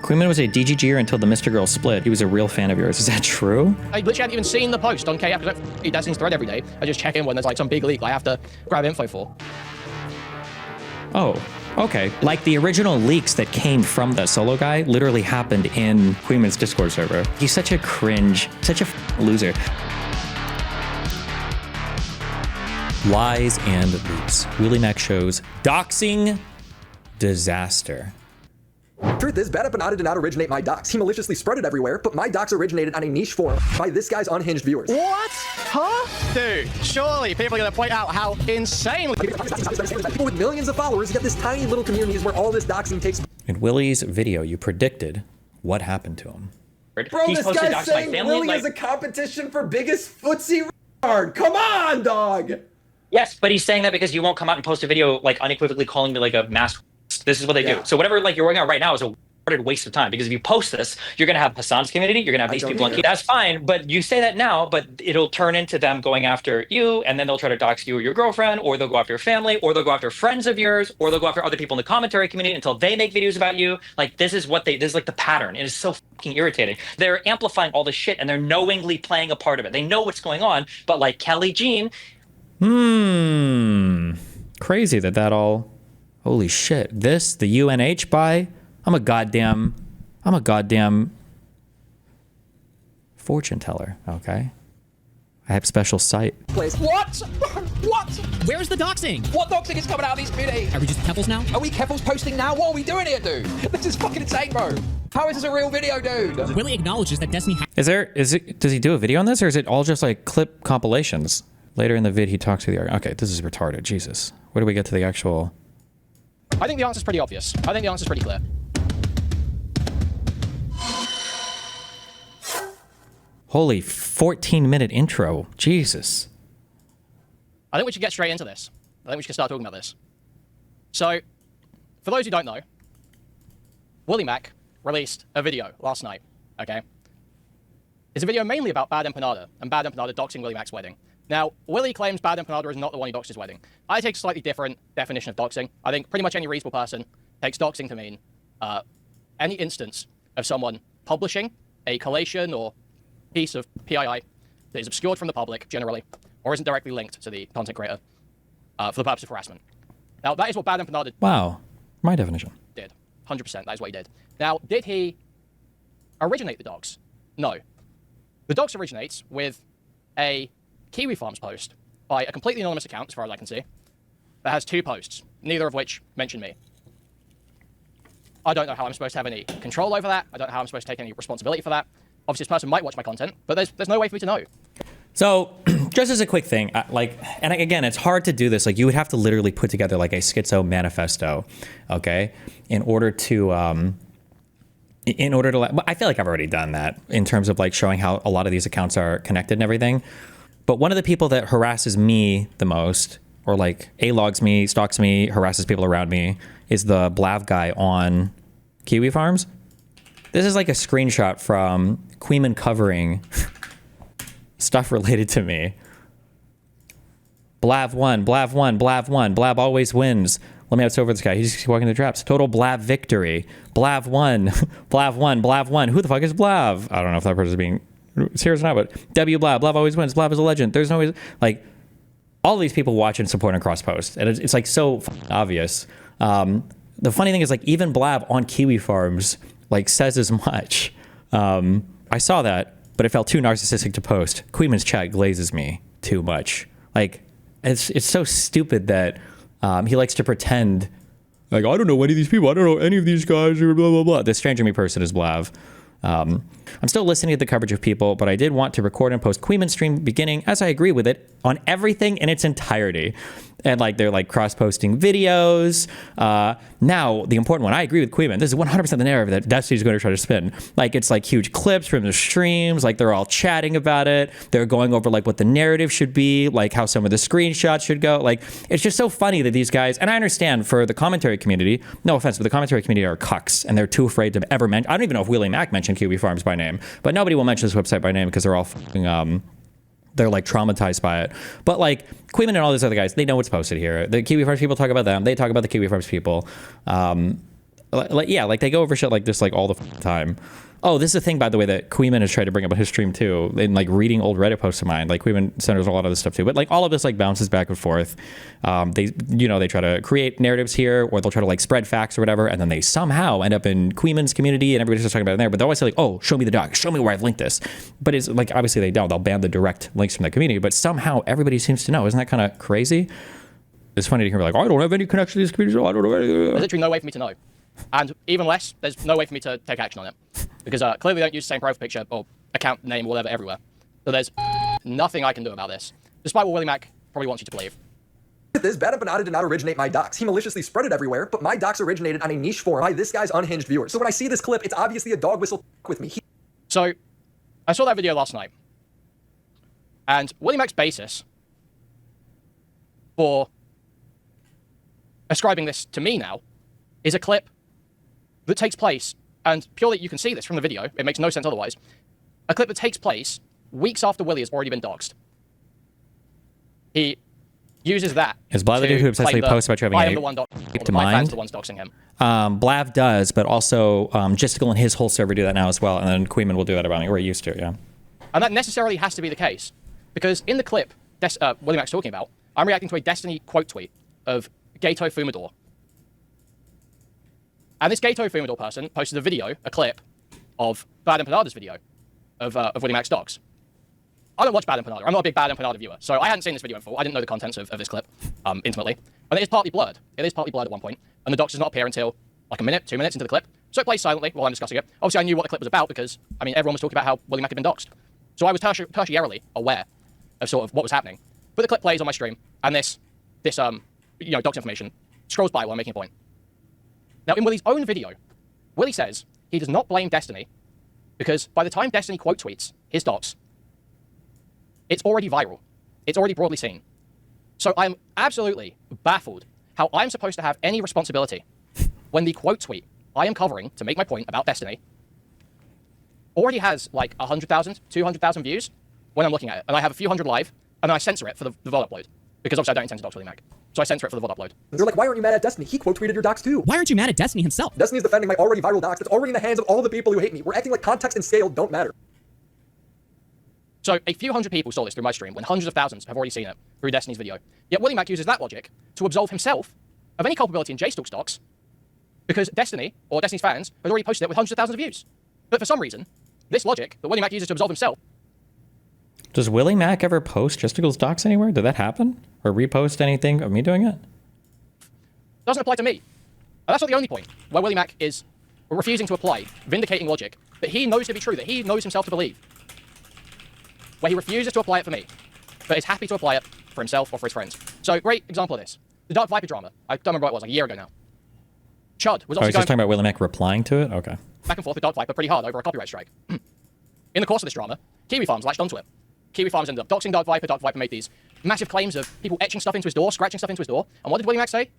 Kuihman was a DGGer until the Mr. Girl split. He was a real fan of yours. Is that true? I literally hadn't even seen the post on KF because I don't read Destiny's thread every day. I just check in when there's like some big leak I have to grab info for. Oh, okay. Like the original leaks that came from the solo guy literally happened in Kuihman's Discord server. He's such a cringe, such a loser. Lies and leaks. WillyMac shows doxing disaster. Truth is, Bad Empanada did not originate my docs. He maliciously spread it everywhere, but my docs originated on a niche forum by this guy's unhinged viewers. What? Huh? Dude, surely people are going to point out how insanely... People with millions of followers, yet this tiny little community is where all this doxing takes... In Willy's video, you predicted what happened to him. Bro, this guy's saying Willy is a competition for biggest footsie retard. Come on, dog! Yes, but he's saying that because you won't come out and post a video like unequivocally calling me like a mass. This is what they do. So whatever like you're working on right now is a waste of time, because if you post this, you're gonna have Hassan's community, you're gonna have these people on. That's fine, but you say that now, but it'll turn into them going after you, and then they'll try to dox you or your girlfriend, or they'll go after your family, or they'll go after friends of yours, or they'll go after other people in the commentary community until they make videos about you. Like this is like the pattern. It is so fucking irritating. They're amplifying all this shit and they're knowingly playing a part of it. They know what's going on, but like Kelly Jean. Crazy that all... Holy shit. This, the UNH buy? I'm a goddamn fortune teller, okay? I have special sight. What? What? Where's the doxing? What doxing is coming out of these community? Are we just Keffels now? Are we Keffels posting now? What are we doing here, dude? This is fucking insane, bro. How is this a real video, dude? Willy acknowledges that Destiny... Does he do a video on this, or is it all just like clip compilations? Later in the vid, he talks to the... Okay, this is retarded. Jesus. Where do we get to the actual... I think the answer's pretty obvious. I think the answer's pretty clear. Holy 14-minute intro. Jesus. I think we should get straight into this. I think we should start talking about this. So, for those who don't know, WillyMac released a video last night, okay? It's a video mainly about Bad Empanada and Bad Empanada doxing WillyMac's wedding. Now, Willy claims Bad Empanada is not the one who doxed his wedding. I take a slightly different definition of doxing. I think pretty much any reasonable person takes doxing to mean any instance of someone publishing a collation or piece of PII that is obscured from the public, generally, or isn't directly linked to the content creator for the purpose of harassment. Now, that is what Bad Empanada... Wow. My definition. ...did. 100%. That is what he did. Now, did he originate the dox? No. The dox originates with a Kiwi Farms post by a completely anonymous account, as far as I can see, that has 2 posts, neither of which mention me. I don't know how I'm supposed to have any control over that. I don't know how I'm supposed to take any responsibility for that. Obviously, this person might watch my content, but there's no way for me to know. So, just as a quick thing, and again, it's hard to do this. Like, you would have to literally put together like a schizo manifesto, okay, in order to I feel like I've already done that in terms of like showing how a lot of these accounts are connected and everything. But one of the people that harasses me the most, or like A-logs me, stalks me, harasses people around me, is the Blav guy on Kiwi Farms. This is like a screenshot from Kuihman covering stuff related to me. Blav 1, Blav 1, Blav 1, Blab always wins. Let me outsover this guy. He's just walking the traps. Total Blab victory. Blav 1, Blav 1, Blav 1. Who the fuck is Blav? I don't know if that person is being serious or not, but W Blab. Blab always wins. Blab is a legend. There's no way... Like, all these people watch and support and cross post. And it's like so obvious. The funny thing is, like, even Blab on Kiwi Farms like says as much. I saw that, but it felt too narcissistic to post. Kuihman's chat glazes me too much. Like, it's so stupid that he likes to pretend like, I don't know any of these people. I don't know any of these guys, or blah, blah, blah. The stranger me person is Blav. I'm still listening to the coverage of people, but I did want to record and post Kuihman's stream beginning, as I agree with it, on everything in its entirety. And like they're like cross-posting videos. Now, the important one, I agree with Kuihman. This is 100% the narrative that Destiny's going to try to spin. Like, it's like huge clips from the streams. Like, they're all chatting about it. They're going over like what the narrative should be, like how some of the screenshots should go. Like, it's just so funny that these guys, and I understand for the commentary community, no offense, but the commentary community are cucks, and they're too afraid to ever mention. I don't even know if WillyMac mentioned Kiwi Farms by name, but nobody will mention this website by name because they're all fucking, they're like traumatized by it. But like Kuihman and all these other guys, they know what's posted here. The Kiwi Farms people talk about them. They talk about the Kiwi Farms people. Yeah, like they go over shit like this like all the time. Oh, this is a thing, by the way, that Kuihman has tried to bring up on his stream too, in like reading old Reddit posts of mine. Like Kuihman centers a lot of this stuff too, but like all of this like bounces back and forth. They, you know, they try to create narratives here, or they'll try to like spread facts or whatever, and then they somehow end up in Kuihman's community, and everybody's just talking about it there. But they'll always say like, "Oh, show me the doc, show me where I've linked this." But it's like obviously they don't. They'll ban the direct links from that community, but somehow everybody seems to know. Isn't that kind of crazy? It's funny to hear like, oh, I don't have any connection to these communities. I don't know anything. There's literally no way for me to know. And even less, there's no way for me to take action on it. Because clearly they don't use the same profile picture or account name or whatever everywhere. So there's nothing I can do about this. Despite what WillyMac probably wants you to believe. This bad Banada did not originate my docs. He maliciously spread it everywhere, but my docs originated on a niche forum by this guy's unhinged viewers. So when I see this clip, it's obviously a dog whistle with me. So I saw that video last night. And WillyMac's basis for ascribing this to me now is a clip that takes place, and purely you can see this from the video, it makes no sense otherwise, a clip that takes place weeks after Willy has already been doxxed. He uses that. Is Blav the dude who obsessively posts about you having a to mind? Fans are the ones doxing him. Blav does, but also Jstlk and his whole server do that now as well, and then Kuihman will do that about me. We're used to it, yeah. And that necessarily has to be the case, because in the clip WillyMac's talking about, I'm reacting to a Destiny quote tweet of Gato Fumador. And this Gato Fumador person posted a video, a clip, of Bad and Panada's video of WillyMac's docs. I don't watch Bad and Panada. I'm not a big Bad and Panada viewer, so I hadn't seen this video in full. I didn't know the contents of this clip intimately. And it is partly blurred. It is partly blurred at one point, and the docs does not appear until like a minute, 2 minutes into the clip. So it plays silently while I'm discussing it. Obviously, I knew what the clip was about because, I mean, everyone was talking about how WillyMac had been doxxed. So I was tertiarily aware of sort of what was happening. But the clip plays on my stream, and this you know, docs information scrolls by while I'm making a point. Now, in Willy's own video, Willy says he does not blame Destiny because by the time Destiny quote tweets his docs, it's already viral. It's already broadly seen. So I'm absolutely baffled how I'm supposed to have any responsibility when the quote tweet I am covering to make my point about Destiny already has like 100,000, 200,000 views when I'm looking at it. And I have a few hundred live, and then I censor it for the VOD upload because obviously I don't intend to dox WillyMac. So I censor it for the VOD upload. They're like, why aren't you mad at Destiny? He quote tweeted your docs too. Why aren't you mad at Destiny himself? Destiny's defending my already viral docs. It's already in the hands of all the people who hate me. We're acting like context and scale don't matter. So a few hundred people saw this through my stream when hundreds of thousands have already seen it through Destiny's video. Yet WillyMac uses that logic to absolve himself of any culpability in Jstlk's docs because Destiny, or Destiny's fans, had already posted it with hundreds of thousands of views. But for some reason, this logic that WillyMac uses to absolve himself. Does WillyMac ever post Jstlk's docs anywhere? Did that happen? Or repost anything of me doing it? Doesn't apply to me. And that's not the only point where WillyMac is refusing to apply vindicating logic that he knows to be true, that he knows himself to believe. Where he refuses to apply it for me, but is happy to apply it for himself or for his friends. So, great example of this. The Dark Viper drama. I don't remember what it was, like a year ago now. Chud was obviously just talking about WillyMac replying to it? Okay. Back and forth with Dark Viper pretty hard over a copyright strike. In the course of this drama, Kiwi Farms latched onto it. Kiwi Farms ended up doxing Dark Viper. Dark Viper made these massive claims of people etching stuff into his door, scratching stuff into his door. And what did WillyMac say?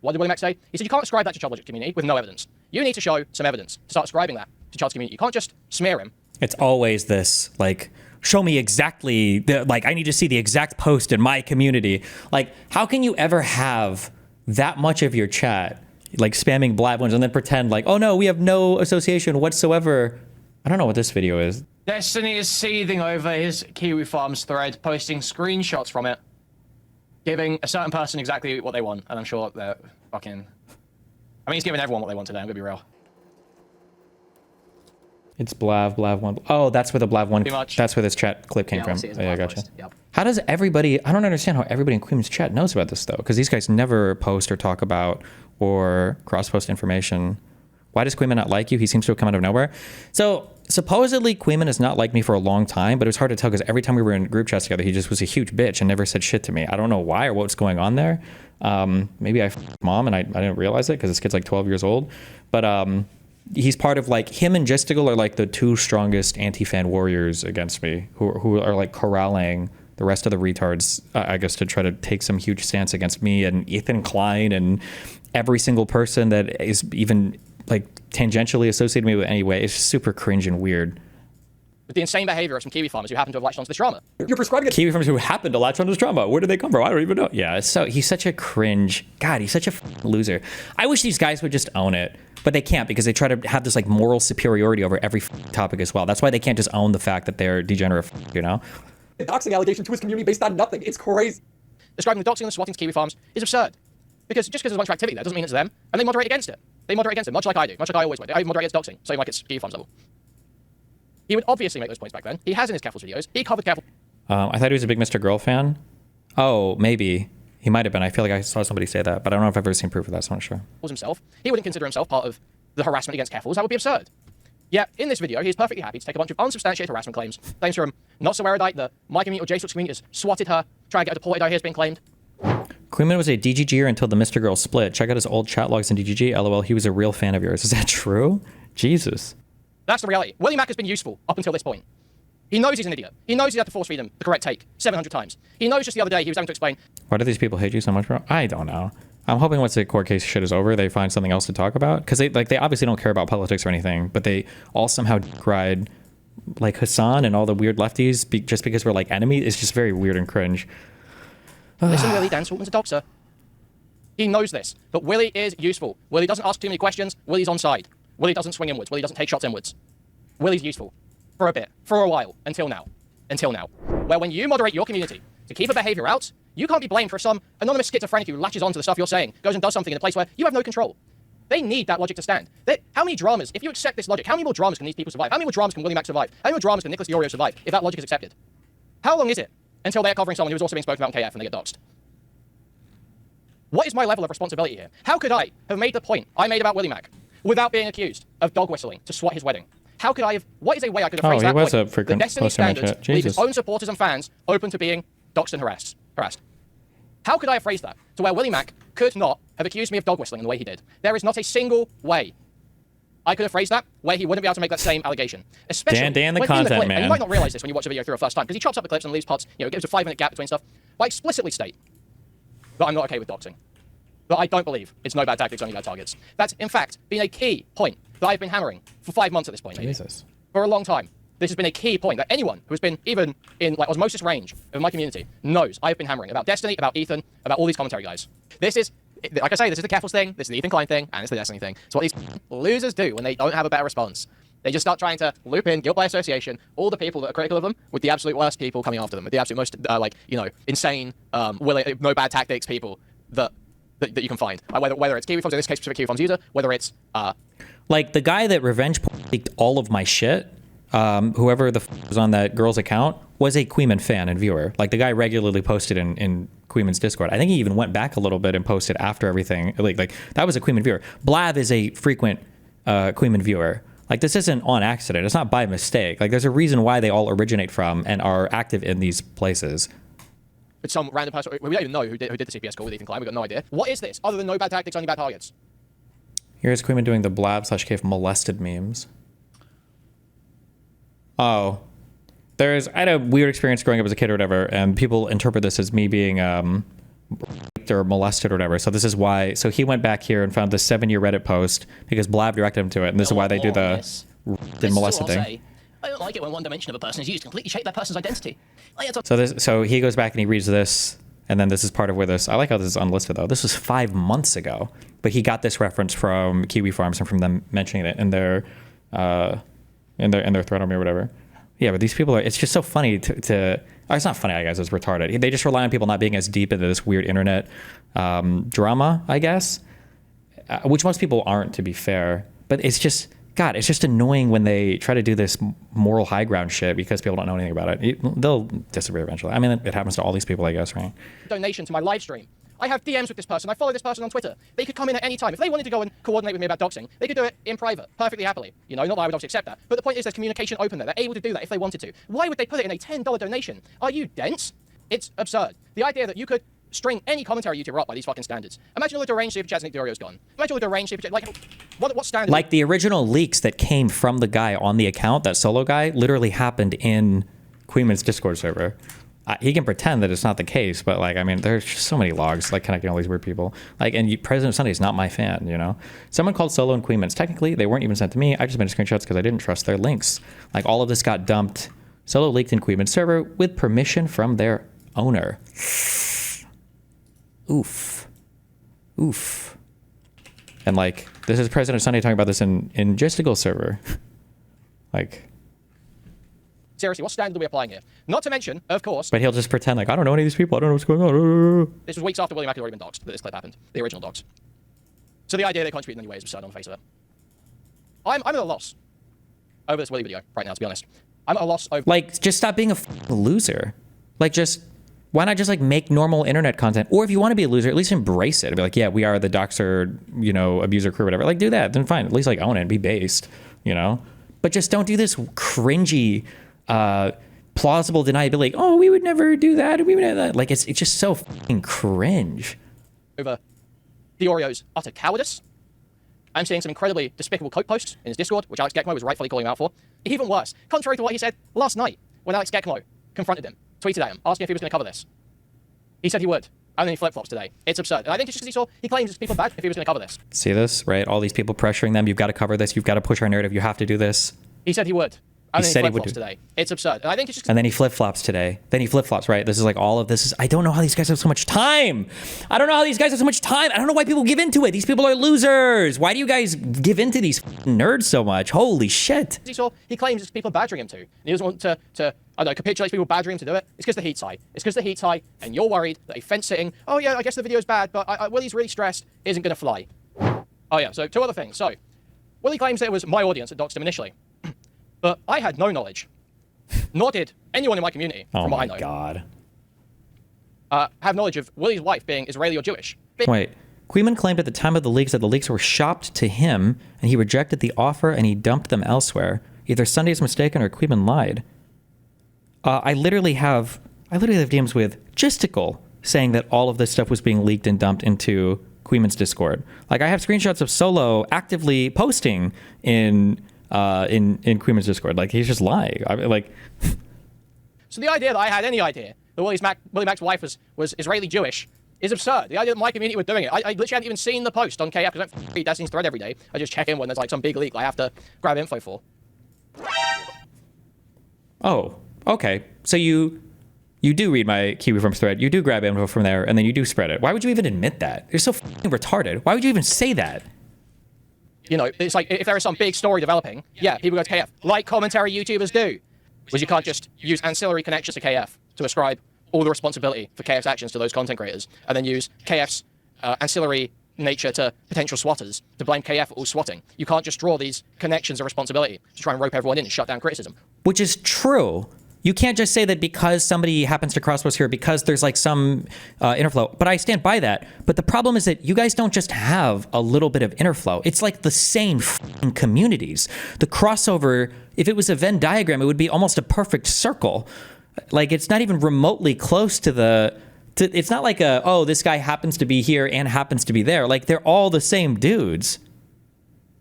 He said, you can't ascribe that to Chudlogic community with no evidence. You need to show some evidence to start ascribing that to Chud's community. You can't just smear him. It's always this, like, show me exactly, like, I need to see the exact post in my community. Like, how can you ever have that much of your chat, like, spamming Blav ones and then pretend like, oh no, we have no association whatsoever? I don't know what this video is. Destiny is seething over his Kiwi Farms thread, posting screenshots from it, giving a certain person exactly what they want, and I'm sure they're fucking... I mean, he's giving everyone what they want today, I'm gonna be real. It's Blav 1. Oh, that's where the Blav 1, Pretty much. that's where this chat clip came from. It Yeah, I gotcha. Yep. How does everybody, I don't understand how everybody in Kuihman's chat knows about this though, because these guys never post or talk about or cross-post information. Why does Kuihman not like you? He seems to have come out of nowhere. So supposedly Kuihman has not liked me for a long time, but it was hard to tell because every time we were in group chats together, he just was a huge bitch and never said shit to me. I don't know why or what's going on there. Maybe I f***ed mom and I didn't realize it because this kid's like 12 years old. But he's part of like, him and Jstlk are like the two strongest anti-fan warriors against me who are like corralling the rest of the retards, I guess, to try to take some huge stance against me and Ethan Klein and every single person that is even like tangentially associated with me with any way. It's super cringe and weird. With the insane behavior of some Kiwi farmers who happen to have latched onto this drama. You're prescribing a Kiwi farmers who happen to latch onto this drama. Where did they come from? I don't even know. Yeah, so he's such a cringe. God, he's such a loser. I wish these guys would just own it. But they can't because they try to have this like moral superiority over every topic as well. That's why they can't just own the fact that they're degenerate, you know? A doxing allegation to his community based on nothing. It's crazy. Describing the doxing and the swatting to kiwi farms is absurd. Because just because there's a bunch of activity there doesn't mean it's them. And they moderate against it. They moderate against it, much like I do. Much like I always would. I moderate against doxing, so like it's kiwi farms level. He would obviously make those points back then. He has in his Careful's videos. He covered Careful. I thought he was a big Mr. Girl fan. Oh, maybe. He might have been. I feel like I saw somebody say that, but I don't know if I've ever seen proof of that, so I'm not sure. Himself. He wouldn't consider himself part of the harassment against Careful's. That would be absurd. Yet, in this video, he's perfectly happy to take a bunch of unsubstantiated harassment claims from not so erudite that my community or Jstlk's community has swatted her, trying to get her deported, I hear has been claimed. Kuihman was a DGGer until the Mr. Girl split. Check out his old chat logs in DGG. LOL, he was a real fan of yours. Is that true? Jesus. That's the reality. WillyMac has been useful up until this point. He knows he's an idiot. He knows he had to force feed him the correct take 700 times. He knows just the other day he was having to explain. Why do these people hate you so much, bro? I don't know. I'm hoping once the court case shit is over, they find something else to talk about. Because they obviously don't care about politics or anything, but they all somehow cried like Hassan and all the weird lefties just because we're like enemies. It's just very weird and cringe. Listen, Willy, Dan Saltman's a doxer. He knows this, but Willy is useful. Willy doesn't ask too many questions. Willy's on side. Willy doesn't swing inwards. Willy doesn't take shots inwards. Willy's useful. For a bit. For a while. Until now. Until now. Where when you moderate your community to keep a behavior out, you can't be blamed for some anonymous schizophrenic who latches onto the stuff you're saying, goes and does something in a place where you have no control. They need that logic to stand. How many dramas, if you accept this logic, how many more dramas can these people survive? How many more dramas can WillyMac survive? How many more dramas can Nicholas DeOrio survive if that logic is accepted? How long is it until they're covering someone who's also being spoken about in KF and they get doxxed? What is my level of responsibility here? How could I have made the point I made about WillyMac without being accused of dog whistling to swat his wedding? How could I have, what is a way I could have phrased that point? A frequent the Destiny standards leave his own supporters and fans open to being doxxed and harassed. How could I have phrased that to where WillyMac could not have accused me of dog whistling in the way he did? There is not a single way I could have phrased that where he wouldn't be able to make that same allegation. Especially Dan the when content, in the clip, man. and you might not realize this when you watch a video through a first time, because he chops up the clips and leaves parts, it gives a 5-minute gap between stuff. I explicitly state that I'm not okay with doxing. That I don't believe it's no bad tactics, only bad targets. That's, in fact, been a key point that I've been hammering for 5 months at this point. Maybe. Jesus. For a long time. This has been a key point that anyone who has been even in like osmosis range of my community knows I've been hammering about Destiny, about Ethan, about all these commentary guys. This is, like I say, this is the Careful's thing, this is the Ethan Klein thing, and it's the Destiny thing. It's what these losers do when they don't have a better response. They just start trying to loop in, guilt by association, all the people that are critical of them with the absolute worst people coming after them, with the absolute most, insane, no bad tactics people that you can find. Whether it's Kiwi Farms, in this case, specific Kiwi Farms user, whether it's... like the guy that revenge leaked all of my shit, whoever the was on that girl's account, was a Kuihman fan and viewer. Like the guy regularly posted in Kuihman's Discord. I think he even went back a little bit and posted after everything. Like that was a Kuihman viewer. Blav is a frequent Kuihman viewer. Like this isn't on accident. It's not by mistake. Like there's a reason why they all originate from and are active in these places. It's some random person. We don't even know who did the CPS call with Ethan Klein. We've got no idea. What is this other than no bad tactics, only bad targets? Here's Kuihman doing the Blab/Cave molested memes. Oh. I had a weird experience growing up as a kid or whatever, and people interpret this as me being raped or molested or whatever. So this is why. So he went back here and found this 7-year Reddit post because Blab directed him to it, and this is why they do the molested thing. I don't like it when one dimension of a person is used to completely shape that person's identity. So he goes back and he reads this, and then this is part of where this. I like how this is unlisted though. This was 5 months ago, but he got this reference from Kiwi Farms and from them mentioning it in their thread on me or whatever. Yeah, but these people are. It's just so funny to it's not funny, I guess. It's retarded. They just rely on people not being as deep into this weird internet drama, I guess, which most people aren't, to be fair. But it's just. God, it's just annoying when they try to do this moral high ground shit because people don't know anything about it. They'll disappear eventually. I mean, it happens to all these people, I guess, right? Donation to my live stream. I have DMs with this person. I follow this person on Twitter. They could come in at any time. If they wanted to go and coordinate with me about doxing, they could do it in private, perfectly happily. Not that I would obviously accept that. But the point is there's communication open there. They're able to do that if they wanted to. Why would they put it in a $10 donation? Are you dense? It's absurd. The idea that you could string any commentary YouTuber up by these fucking standards. Imagine all the deranged super chats Nick DeOrio's gone. Imagine all the deranged super chats. Like, what standard? Like the original leaks that came from the guy on the account, that solo guy, literally happened in Kuihman's Discord server. He can pretend that it's not the case, but like, I mean, there's just so many logs like connecting all these weird people. Like, and President Sunday is not my fan, Someone called Solo and Kuihman's. Technically, they weren't even sent to me. I just made screenshots because I didn't trust their links. Like, all of this got dumped. Solo leaked in Kuihman's server with permission from their owner. Oof. And like, this is President Sunday talking about this in Jstlk server. Like, seriously, what standard are we applying here? Not to mention, of course, but he'll just pretend like, I don't know any of these people. I don't know what's going on. this was weeks after WillyMac had already been doxxed that this clip happened. The original dox. So the idea they contributed in any way is absurd on the face of it. I'm at a loss over this Willy video right now, to be honest. I'm at a loss over... Like, just stop being a loser. Like, just... Why not just, like, make normal internet content? Or if you want to be a loser, at least embrace it. Be like, yeah, we are the doxer, you know, abuser crew, whatever. Like, do that. Then fine. At least, like, own it and be based, you know? But just don't do this cringy, plausible deniability. Oh, we would never do that. We would never that. Like, it's just so fucking cringe. Over Dioreo's utter cowardice. I'm seeing some incredibly despicable coat posts in his Discord, which Alex Gekmo was rightfully calling him out for. Even worse, contrary to what he said last night when Alex Gekmo confronted him, tweeted at him, asking if he was going to cover this. He said he would, and then he flip-flops today. It's absurd. And I think it's just because he claims people bad if he was going to cover this. See this, right? All these people pressuring them. You've got to cover this. You've got to push our narrative. You have to do this. He said he would. And He then said he he would flip-flops do- today. It's absurd. And I think it's just... And then he flip-flops today. Then he flip-flops, right? This is like all of this is... I don't know how these guys have so much time. I don't know how these guys have so much time. I don't know why people give into it. These people are losers. Why do you guys give into these nerds so much? Holy shit. He claims it's people badgering him to. And he doesn't want to I don't know, capitulate to people badgering him to do it. It's because the heat's high. It's because the heat's high, and you're worried that a fence-sitting, oh yeah, I guess the video's bad, but Willy's really stressed, isn't going to fly. Oh yeah, so two other things. So, Willy claims that it was my audience that doxed him initially. But I had no knowledge. Nor did anyone in my community, from what I know. Oh my god. Have knowledge of Willy's wife being Israeli or Jewish. Wait. Kuihman claimed at the time of the leaks that the leaks were shopped to him, and he rejected the offer and he dumped them elsewhere. Either Sunday is mistaken or Kuihman lied. I literally have DMs with Jstlk saying that all of this stuff was being leaked and dumped into Kuihman's Discord. Like, I have screenshots of Solo actively posting in Kuihman's Discord. Like, he's just lying. So the idea that I had any idea that WillyMac's wife was Israeli Jewish is absurd. The idea that my community were doing it. I literally hadn't even seen the post on KF because I don't read Destiny's thread every day. I just check in when there's like some big leak I have to grab info for. Oh, okay. So you do read my Kiwi Farms thread. You do grab info from there, and then you do spread it. Why would you even admit that? You're so fucking retarded. Why would you even say that? You know, it's like if there is some big story developing, yeah, people go to KF, like commentary YouTubers do. Because you can't just use ancillary connections to KF to ascribe all the responsibility for KF's actions to those content creators, and then use KF's ancillary nature to potential swatters to blame KF for all swatting. You can't just draw these connections of responsibility to try and rope everyone in and shut down criticism. Which is true. You can't just say that because somebody happens to cross post here because there's like some interflow. But I stand by that. But the problem is that you guys don't just have a little bit of interflow. It's like the same f***ing communities. The crossover, if it was a Venn diagram, it would be almost a perfect circle. Like, it's not even remotely close to the... it's not like oh, this guy happens to be here and happens to be there. Like, they're all the same dudes.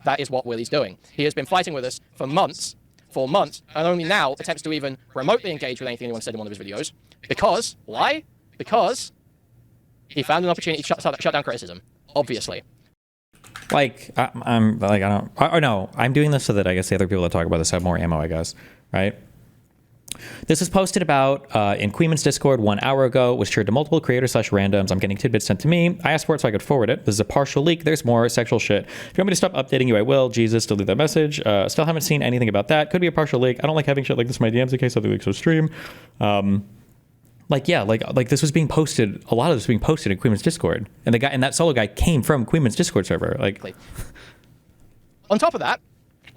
That is what Willy's doing. He has been fighting with us for months, and only now attempts to even remotely engage with anything anyone said in one of his videos. Because, why? Because he found an opportunity to shut down criticism, obviously. Like, I'm doing this so that I guess the other people that talk about this have more ammo, I guess, right? This was posted about in Kuihman's Discord 1 hour ago, was shared to multiple creators / randoms. I'm getting tidbits sent to me. I asked for it so I could forward it. This is a partial leak. There's more sexual shit. If you want me to stop updating you, I will. Jesus, delete that message. Still haven't seen anything about that. Could be a partial leak. I don't like having shit like this in my DMs in case other leaks will stream. Like this was being posted. A lot of this was being posted in Kuihman's Discord, and that solo guy came from Kuihman's Discord server. Like, on top of that,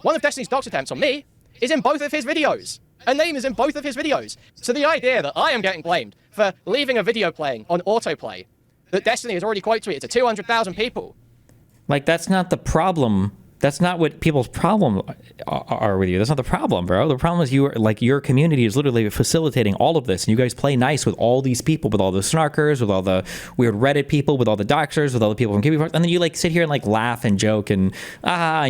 one of Destiny's dox attempts on me is in both of his videos. A name is in both of his videos. So the idea that I am getting blamed for leaving a video playing on autoplay that Destiny has already quote tweeted to 200,000 people. Like, that's not the problem. That's not what people's problem are with you. That's not the problem, bro. The problem is your community is literally facilitating all of this, and you guys play nice with all these people, with all the snarkers, with all the weird Reddit people, with all the doxers, with all the people from Kiwi, and then you like sit here and like laugh and joke and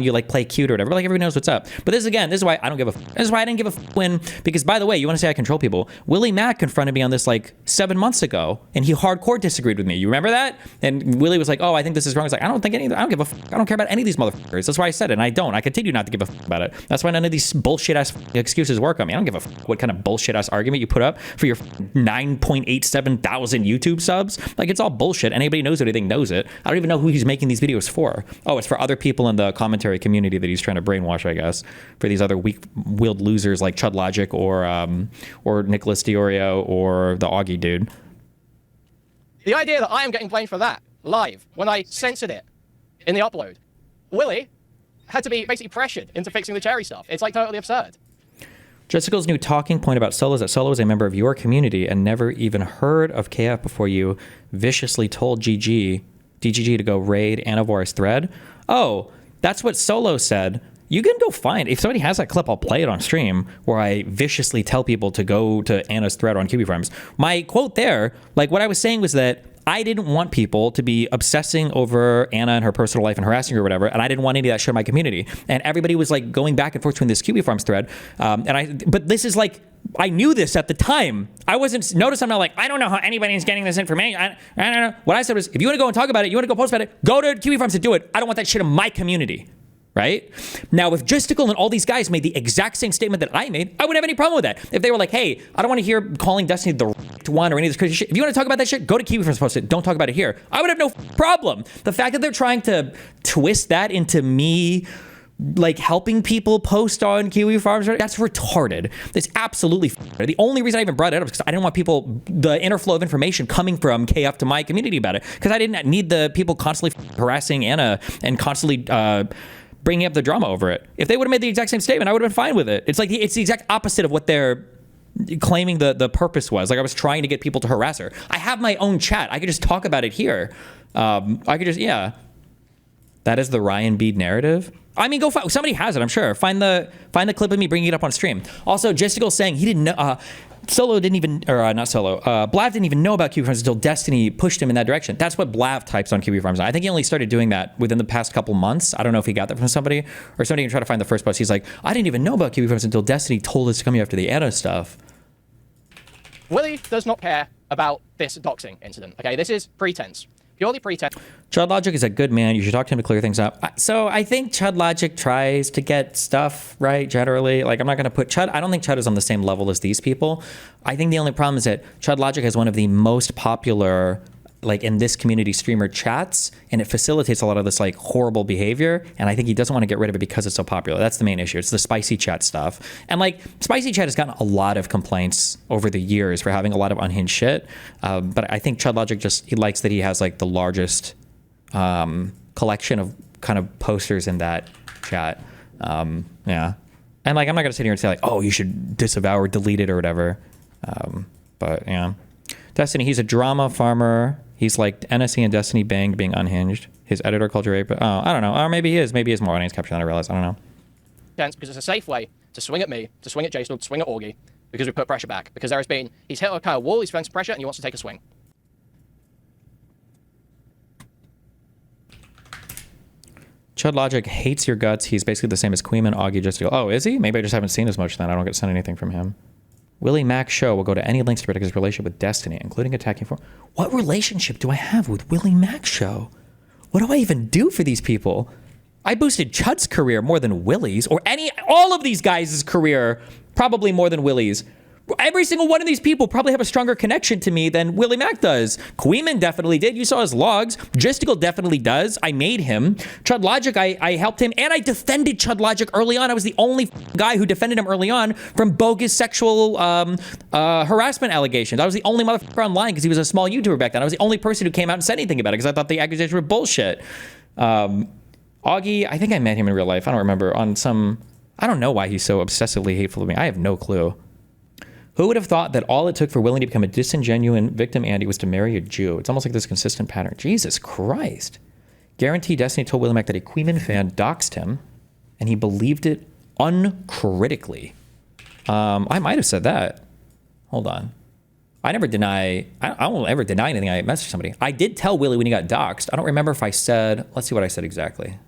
you like play cute or whatever. Like, everyone knows what's up. But this is why I don't give a. This is why I didn't give a when. Because by the way, you want to say I control people? WillyMac confronted me on this like 7 months ago, and he hardcore disagreed with me. You remember that? And Willy was like, "Oh, I think this is wrong." I was like, "I don't think any. I don't give a. I don't care about any of these motherfuckers." That's why why I said it, and I don't. I continue not to give a fuck about it. That's why none of these bullshit-ass excuses work on me. I don't give a fuck what kind of bullshit-ass argument you put up for your 9.87 thousand YouTube subs. Like, it's all bullshit. Anybody knows anything knows it. I don't even know who he's making these videos for. Oh, it's for other people in the commentary community that he's trying to brainwash, I guess, for these other weak-willed losers like Chudlogic or Nicholas Diorio or the Augie dude. The idea that I am getting blamed for that live when I censored it in the upload. Willy had to be basically pressured into fixing the cherry stuff. It's like totally absurd. Jstlk's new talking point about Solo is that Solo is a member of your community and never even heard of KF before you viciously told DGG to go raid Anavor's thread. Oh, that's what Solo said. You can go find, if somebody has that clip, I'll play it on stream, where I viciously tell people to go to Anna's thread on QB Farms. My quote there, like what I was saying was that I didn't want people to be obsessing over Anna and her personal life and harassing her or whatever, and I didn't want any of that shit in my community. And everybody was like going back and forth between this QB Farms thread, but this is like, I knew this at the time. I wasn't, notice I'm not like, I don't know how anybody's getting this information. I don't know. What I said was, if you want to go and talk about it, you want to go post about it, go to QB Farms to do it. I don't want that shit in my community. Right? Now, if Jstlk and all these guys made the exact same statement that I made, I wouldn't have any problem with that. If they were like, hey, I don't want to hear calling Destiny the one or any of this crazy shit. If you want to talk about that shit, go to Kiwi Farms post it. Don't talk about it here. I would have no problem. The fact that they're trying to twist that into me like helping people post on Kiwi Farms, that's retarded. That's absolutely the only reason I even brought it up is because I didn't want people, the interflow of information coming from KF to my community about it, because I didn't need the people constantly harassing Anna and constantly bringing up the drama over it. If they would have made the exact same statement, I would have been fine with it. It's like it's the exact opposite of what they're claiming the purpose was. Like, I was trying to get people to harass her. I have my own chat. I could just talk about it here. I could just, yeah. That is the Ryan Bede narrative. I mean, go find, somebody has it, I'm sure. Find the clip of me bringing it up on stream. Also, Jstlk saying he didn't know, Solo didn't even, or not Solo, Blav didn't even know about QB Farms until Destiny pushed him in that direction. That's what Blav types on QB Farms. I think he only started doing that within the past couple months. I don't know if he got that from somebody, or somebody can try to find the first post. He's like, I didn't even know about QB Farms until Destiny told us to come here after the Anna stuff. Willy does not care about this doxing incident, okay? This is pretense. Purely pretense. Chudlogic is a good man. You should talk to him to clear things up. So I think Chudlogic tries to get stuff right generally. Like, I'm not going to put Chud. I don't think Chud is on the same level as these people. I think the only problem is that Chudlogic is one of the most popular, like, in this community streamer chats, and it facilitates a lot of this like horrible behavior. And I think he doesn't want to get rid of it because it's so popular. That's the main issue. It's the spicy chat stuff. And like, spicy chat has gotten a lot of complaints over the years for having a lot of unhinged shit. But I think Chudlogic just, he likes that he has like the largest collection of kind of posters in that chat. Yeah. And like, I'm not gonna sit here and say like, oh, you should disavow or delete it or whatever. But yeah. Destiny, he's a drama farmer. He's like NSC and Destiny banged being unhinged. His editor culture rape. Oh, I don't know. Or maybe he is. Maybe he is more audience capture than I realized. I don't know. Because it's a safe way to swing at me, to swing at Jstlk, to swing at Augie, because we put pressure back. Because there has been, he's hit a kind of wall, he's feeling some pressure, and he wants to take a swing. Chudlogic hates your guts. He's basically the same as Kuihman, Augie, Jstlk. Oh, is he? Maybe I just haven't seen as much then. I don't get sent anything from him. WillyMac show will go to any links to predict his relationship with Destiny, including attacking for. What relationship do I have with WillyMac show? What do I even do for these people? I boosted Chud's career more than Willy's, or all of these guys' career probably more than Willy's. Every single one of these people probably have a stronger connection to me than WillyMac does. Kuihman definitely did. You saw his logs. Jstlk definitely does. I made him. Chudlogic, I helped him, and I defended Chudlogic early on. I was the only guy who defended him early on from bogus sexual harassment allegations. I was the only motherfucker online because he was a small YouTuber back then. I was the only person who came out and said anything about it because I thought the accusations were bullshit. Augie, I think I met him in real life. I don't remember. On some, I don't know why he's so obsessively hateful to me. I have no clue. Who would have thought that all it took for Willy to become a disingenuous victim Andy was to marry a Jew? It's almost like this consistent pattern. Jesus Christ. Guarantee Destiny told WillyMac that a Kuihman fan doxed him, and he believed it uncritically. I might have said that. Hold on. I never deny, I won't ever deny anything I messaged somebody. I did tell Willy when he got doxed. I don't remember if I said, let's see what I said exactly.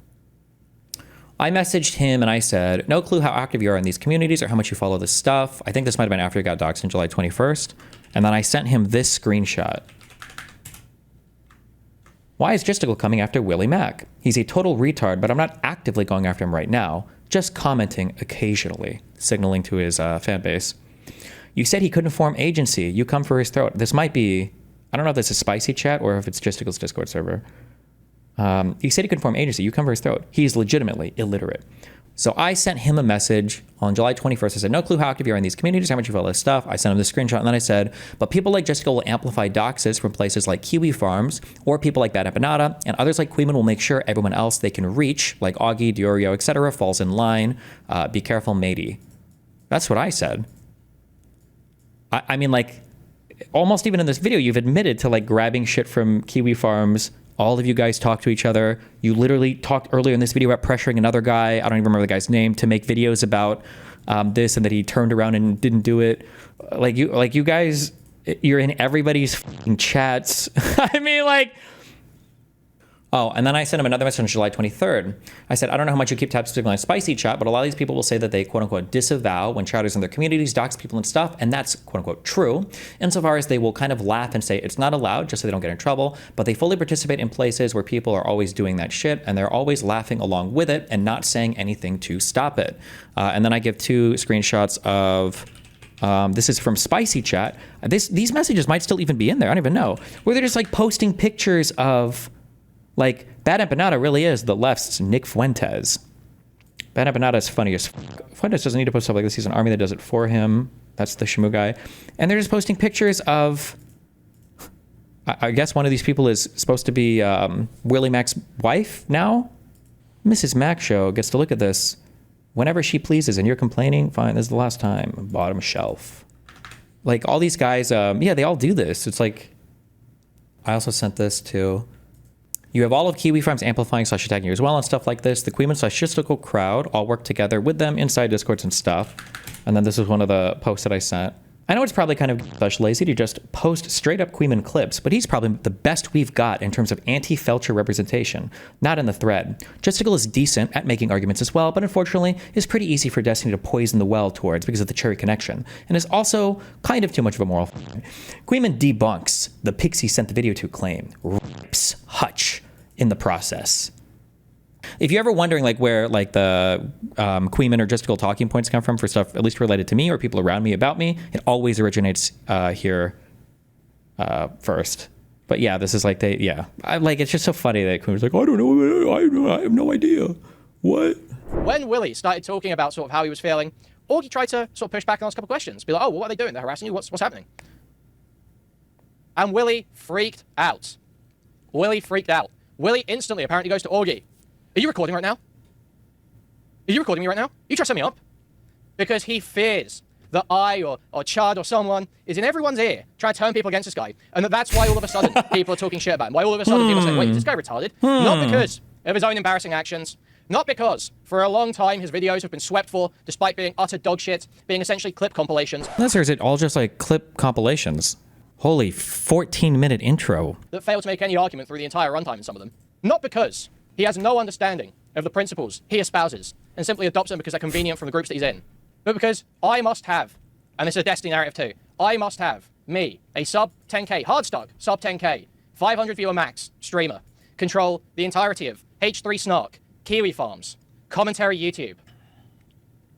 I messaged him and I said, no clue how active you are in these communities or how much you follow this stuff. I think this might have been after he got doxxed on July 21st. And then I sent him this screenshot. Why is Jstlk coming after WillyMac? He's a total retard, but I'm not actively going after him right now, just commenting occasionally, signaling to his fan base. You said he couldn't form agency. You come for his throat. This might be, I don't know if this is spicy chat or if it's Jstlk's Discord server. He said he couldn't form agency. You come for his throat. He's legitimately illiterate. So I sent him a message on July 21st. I said, no clue how active you are in these communities, how much you follow this stuff. I sent him the screenshot, and then I said, but people like Jstlk will amplify doxes from places like Kiwi Farms, or people like Bad Empanada, and others like Kuihman will make sure everyone else they can reach, like Augie, Diorio, etc., falls in line. Be careful, matey. That's what I said. I mean, like, almost even in this video, you've admitted to, like, grabbing shit from Kiwi Farms. All of you guys talk to each other. You literally talked earlier in this video about pressuring another guy, I don't even remember the guy's name, to make videos about this, and that he turned around and didn't do it. Like you guys, you're in everybody's fucking chats. I mean, like... Oh, and then I sent him another message on July 23rd. I said, I don't know how much you keep tabs on spicy chat, but a lot of these people will say that they quote-unquote disavow when chatters in their communities dox people and stuff, and that's quote-unquote true, insofar as they will kind of laugh and say it's not allowed just so they don't get in trouble, but they fully participate in places where people are always doing that shit, and they're always laughing along with it and not saying anything to stop it. And then I give 2 screenshots of... this is from Spicy Chat. These messages might still even be in there, I don't even know, where they're just like posting pictures of... Like, Bad Empanada really is the left's Nick Fuentes. Bad Empanada is funny as fuck. Fuentes doesn't need to post stuff like this. He's an army that does it for him. That's the Shamu guy. And they're just posting pictures of... I guess one of these people is supposed to be WillyMac's wife now? Mrs. Mac Show gets to look at this whenever she pleases, and you're complaining? Fine, this is the last time. Bottom shelf. Like, all these guys, yeah, they all do this. It's like... I also sent this to... You have all of Kiwi Farms amplifying / attacking you as well and stuff like this. The Kuihman / Jstlk crowd all work together with them inside Discords and stuff. And then this is one of the posts that I sent. I know it's probably kind of lazy to just post straight up Kuihman clips, but he's probably the best we've got in terms of anti-Felcher representation, not in the thread. Jstlk is decent at making arguments as well, but unfortunately is pretty easy for Destiny to poison the well towards because of the cherry connection, and is also kind of too much of a moral. Kuihman debunks the Pixie sent the video to claim, rips Hutch in the process. If you're ever wondering like where like the Kuihman or Jstlk talking points come from for stuff at least related to me or people around me about me, it always originates here first. But yeah, this is like it's just so funny that Kuihman's like, I don't know, I have no idea. What? When Willy started talking about sort of how he was feeling, Augie tried to sort of push back and ask a couple questions. Be like, oh, what are they doing? They're harassing you? What's happening? And Willy freaked out. Willy freaked out. Willy instantly apparently goes to Augie. Are you recording right now? Are you recording me right now? You try to set me up? Because he fears that I or Chud or someone is in everyone's ear trying to turn people against this guy. And that's why all of a sudden people are talking shit about him. Why all of a sudden people are saying, wait, is this guy retarded? Not because of his own embarrassing actions. Not because for a long time his videos have been swept for, despite being utter dog shit, being essentially clip compilations. Or is it all just like clip compilations? Holy 14-minute intro. That fail to make any argument through the entire runtime in some of them. Not because he has no understanding of the principles he espouses and simply adopts them because they're convenient from the groups that he's in. But because I must have, and this is a Destiny narrative too, I must have, me, a sub 10k, hard stuck, sub 10k, 500 viewer max streamer, control the entirety of H3 Snark, Kiwi Farms, Commentary YouTube,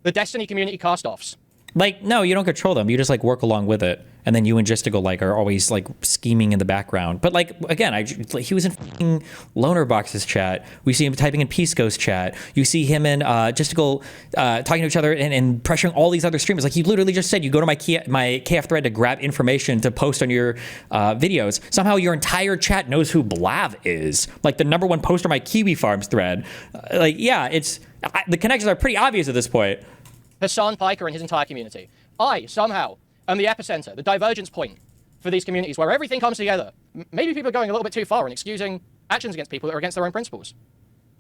the Destiny community cast-offs. Like, no, you don't control them. You just like work along with it. And then you and Jstlk like are always like scheming in the background. But like, again, he was in fucking Lonerbox's chat. We see him typing in Pisco's chat. You see him and Jstlk talking to each other and pressuring all these other streamers. Like you literally just said, you go to my KF thread to grab information to post on your videos. Somehow your entire chat knows who Blav is. Like the #1 poster on my Kiwi Farms thread. Like, yeah, the connections are pretty obvious at this point. Hassan Piker and his entire community. I, somehow, am the epicenter, the divergence point for these communities where everything comes together. Maybe people are going a little bit too far and excusing actions against people that are against their own principles.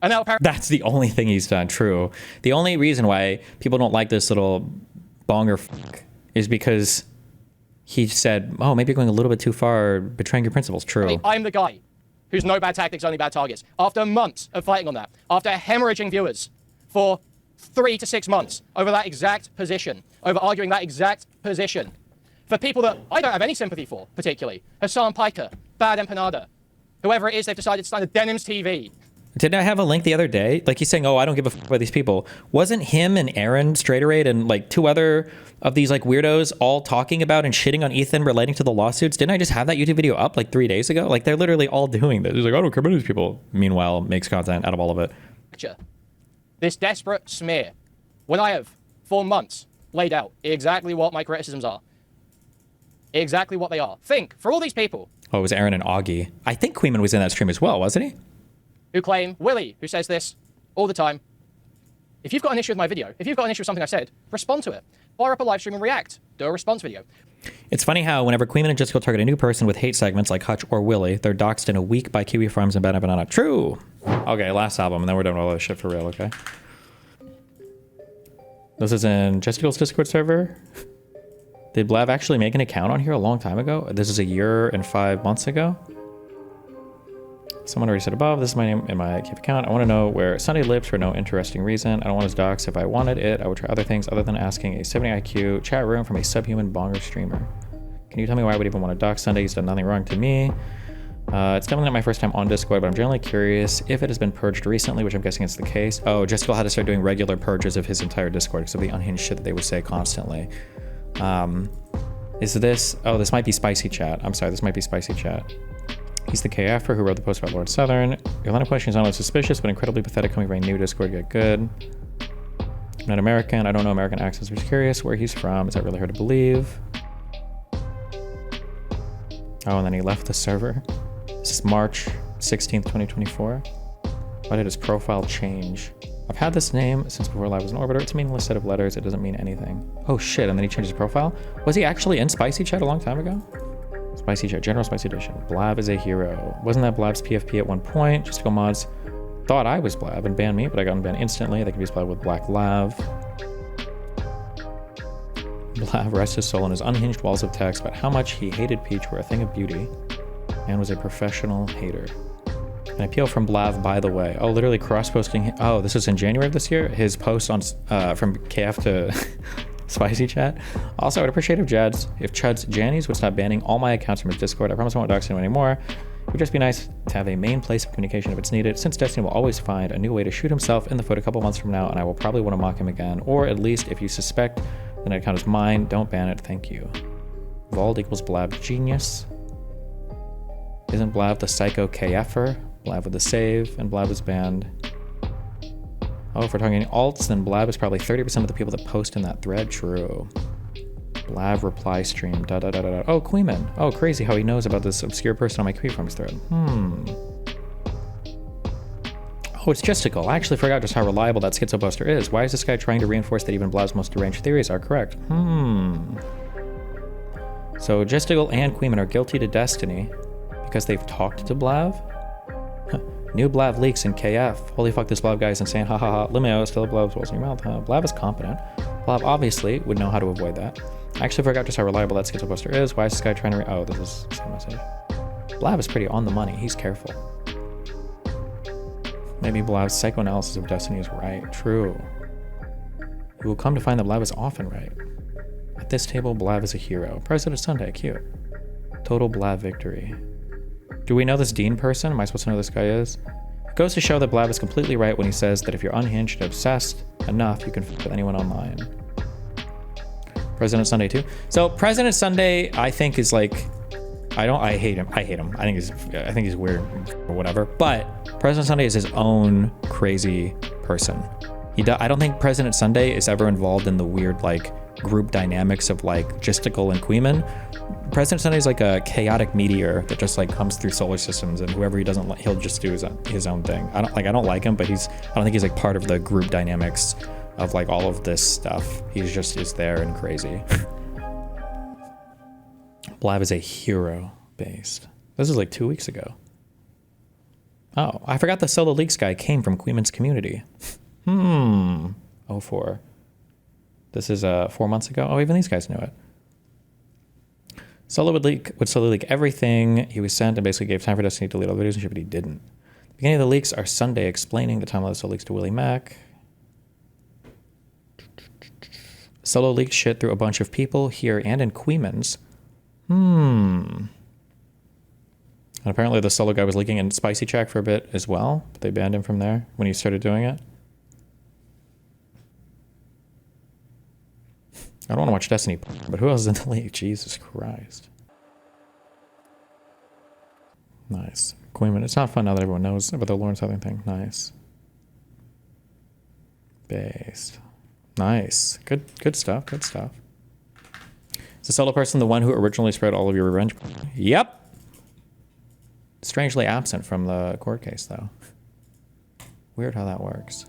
And now apparently... That's the only thing he's done, true. The only reason why people don't like this little bonger is because he said, oh, maybe you're going a little bit too far betraying your principles, true. I mean, I'm the guy who's no bad tactics, only bad targets. After months of fighting on that, after hemorrhaging viewers for 3 to 6 months over that exact position, over arguing that exact position, for people that I don't have any sympathy for, particularly Hassan Piker, Bad Empanada, whoever it is, they've decided to sign the Denims TV. Didn't I have a link the other day? Like he's saying, oh, I don't give a fuck about these people. Wasn't him and Aaron Straighterade and like 2 other of these like weirdos all talking about and shitting on Ethan relating to the lawsuits? Didn't I just have that YouTube video up like 3 days ago? Like they're literally all doing this. He's like, I don't care about these people. Meanwhile, makes content out of all of it. This desperate smear. When I have, for months, laid out exactly what my criticisms are. Exactly what they are. Think, for all these people. Oh, it was Aaron and Augie. I think Kuihman was in that stream as well, wasn't he? Who claim, Willy, who says this all the time. If you've got an issue with my video, if you've got an issue with something I said, respond to it. Fire up a live stream and react. Do a response video. It's funny how whenever Kuihman and Jstlk target a new person with hate segments like Hutch or Willy, they're doxxed in a week by Kiwi Farms and Banana Banana. True. Okay, last album, and then we're done with all this shit for real, okay? This is in Jstlk's Discord server. Did Blav actually make an account on here a long time ago? This is 1 year and 5 months ago. Someone already said above, this is my name in my Keep account. I want to know where Sunday lives for no interesting reason. I don't want his docs. If I wanted it, I would try other things other than asking a 70 IQ chat room from a subhuman bonger streamer. Can you tell me why I would even want to doc Sunday? He's done nothing wrong to me. It's definitely not my first time on Discord, but I'm generally curious if it has been purged recently, which I'm guessing is the case. Oh, Jstlk had to start doing regular purges of his entire Discord because of the unhinged shit that they would say constantly. Is this... Oh, this might be Spicy Chat. I'm sorry, this might be Spicy Chat. He's the KFer who wrote the post about Lord Southern. Your line of questioning is not only suspicious, but incredibly pathetic coming from a new Discord. Get good. I'm not American. I don't know American accents. I'm just curious where he's from. Is that really hard to believe? Oh, and then he left the server. This is March 16th, 2024. Why did his profile change? I've had this name since before Live was an Orbiter. It's a meaningless set of letters. It doesn't mean anything. Oh shit, and then he changed his profile? Was he actually in Spicy Chat a long time ago? Spicy Chat, General Spicy Edition. Blav is a hero. Wasn't that Blav's PFP at one point? Justicle's mods thought I was Blav and banned me, but I got banned instantly. They confused Blav with Black Lav. Blav rests his soul in his unhinged walls of text about how much he hated Peach were a thing of beauty and was a professional hater. An appeal from Blav, by the way. Oh, literally cross-posting. Oh, this was in January of this year? His post on from KF to Spicy Chat. Also, I would appreciate if Chud's Jannies would stop banning all my accounts from his Discord. I promise I won't dox anyone anymore. It would just be nice to have a main place of communication if it's needed, since Destiny will always find a new way to shoot himself in the foot a couple months from now, and I will probably want to mock him again. Or at least, if you suspect that an account is mine, don't ban it. Thank you. Vald equals Blav genius. Isn't Blav the psycho KFer? Blav with the save, and Blav is banned. Oh, if we're talking alts, then Blav is probably 30% of the people that post in that thread. True. Blav reply stream. Da da da da da. Oh, Kuihman. Oh, crazy how he knows about this obscure person on my Kuihman Farms thread. Oh, it's Jstlk. I actually forgot just how reliable that schizo poster is. Why is this guy trying to reinforce that even Blav's most deranged theories are correct? So Jstlk and Kuihman are guilty to Destiny because they've talked to Blav? New Blav leaks in KF. Holy fuck, this Blav guy is insane. Ha ha ha. Limeo still Blav's balls in your mouth. Blav is competent. Blav obviously would know how to avoid that. I actually forgot just how reliable that schizo poster is. Why is this guy trying to... Oh, this is the same message. Blav is pretty on the money. He's careful. Maybe Blav's psychoanalysis of Destiny is right. True. You will come to find that Blav is often right. At this table, Blav is a hero. President Sunday, cute. Total Blav victory. Do we know this Dean person? Am I supposed to know who this guy is? It goes to show that Blav is completely right when he says that if you're unhinged and obsessed enough, you can f with anyone online. President Sunday too. So President Sunday, I think is like, I hate him. I think he's weird or whatever. But President Sunday is his own crazy person. I don't think President Sunday is ever involved in the weird like group dynamics of like Jstlk and Kuihman. President Sunday is like a chaotic meteor that just like comes through solar systems, and whoever he doesn't like, he'll just do his own thing. I don't like him, but I don't think he's like part of the group dynamics of like all of this stuff. He's just is there and crazy. Blav is a hero based. This is like 2 weeks ago. Oh, I forgot the Solo Leaks guy came from Kuihman's community. 04. This is 4 months ago. Oh, even these guys knew it. Solo would slowly leak everything he was sent and basically gave time for Destiny to delete all the videos and shit, but he didn't. The beginning of the leaks are Sunday explaining the timeline of Solo leaks to WillyMac. Solo leaked shit through a bunch of people here and in Kuihman's. And apparently the solo guy was leaking in Spicy Check for a bit as well. But they banned him from there when he started doing it. I don't want to watch Destiny, but who else is in the league? Jesus Christ. Nice. Kuihman. It's not fun now that everyone knows about the Lauren Southern thing. Nice. Based. Nice. Good stuff. Good stuff. Is the solo person the one who originally spread all of your revenge? Yep. Strangely absent from the court case, though. Weird how that works.